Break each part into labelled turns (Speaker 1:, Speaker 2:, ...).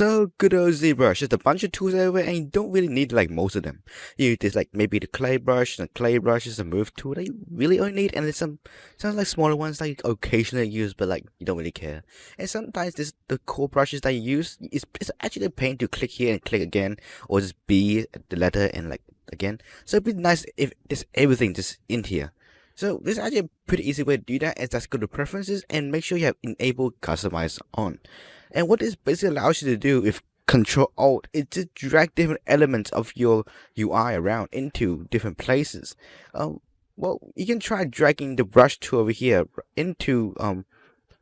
Speaker 1: So good old Zbrush, just a bunch of tools everywhere, and you don't really need like most of them. There's like maybe the clay brush, and the clay brush is a move tool that you really only need, and there's some like smaller ones that you occasionally use, but like you don't really care. And sometimes the core brushes that you use it's actually a pain to click here and click again, or just B the letter and like again. So it'd be nice if there's everything just in here. So this is actually a pretty easy way to do that, is just go to preferences and make sure you have enabled customize on. And what this basically allows you to do with Control Alt is to drag different elements of your UI around into different places. Well, you can try dragging the brush tool over here into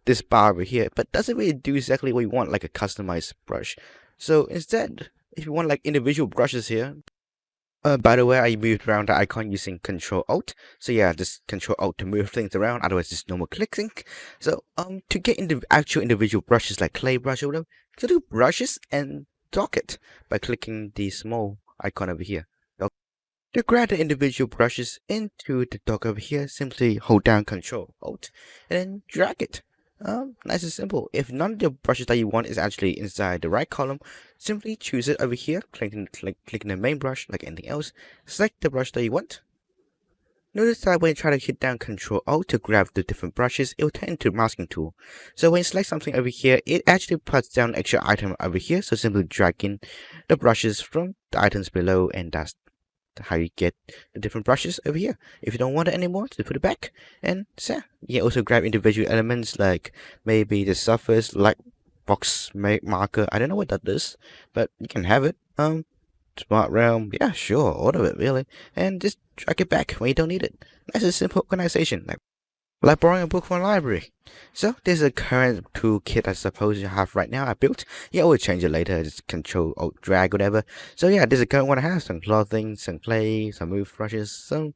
Speaker 1: this bar over here, but doesn't really do exactly what you want, like a customized brush. So instead, if you want like individual brushes here, by the way, I moved around the icon using Control Alt. So yeah, just Control Alt to move things around. Otherwise, just normal clicking. So to get into actual individual brushes like clay brush or whatever, go to brushes and dock it by clicking the small icon over here. To grab the individual brushes into the dock over here, simply hold down Control Alt and then drag it. Nice and simple. If none of the brushes that you want is actually inside the right column, simply choose it over here, clicking the main brush like anything else, select the brush that you want. Notice that when you try to hit down Control Alt to grab the different brushes, it will turn into a masking tool. So when you select something over here, it actually puts down an extra item over here, so simply drag in the brushes from the items below, and that's how you get the different brushes over here. If you don't want it anymore, just put it back, and so you can also grab individual elements like maybe the surface light box marker. I don't know what that is, but you can have it. Smart realm, yeah, sure, all of it really, and just drag it back when you don't need it. That's a simple organization, like borrowing a book from a library. So this is a current toolkit I suppose you have right now. I built. Yeah, I will change it later. Just Control Alt drag whatever. So yeah, this is the current one I have. Some clothing, some clay, some move brushes, some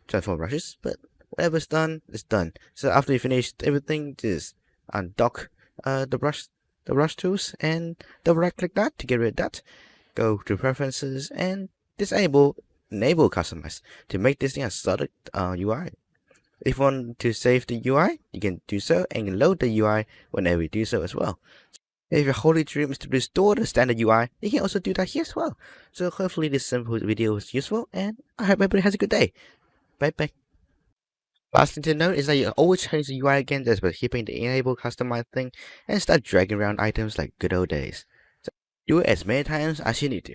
Speaker 1: transform brushes. But whatever's done, it's done. So after you finish everything, just undock the brush tools, and double right click that to get rid of that. Go to preferences and enable customize to make this thing a solid UI. If you want to save the UI, you can do so, and you can load the UI whenever you do so as well. If your holy dream is to restore the standard UI, you can also do that here as well. So hopefully this simple video was useful, and I hope everybody has a good day. Bye bye. Last thing to note is that you always change the UI again just by hitting the enable customize thing and start dragging around items like good old days. So do it as many times as you need to.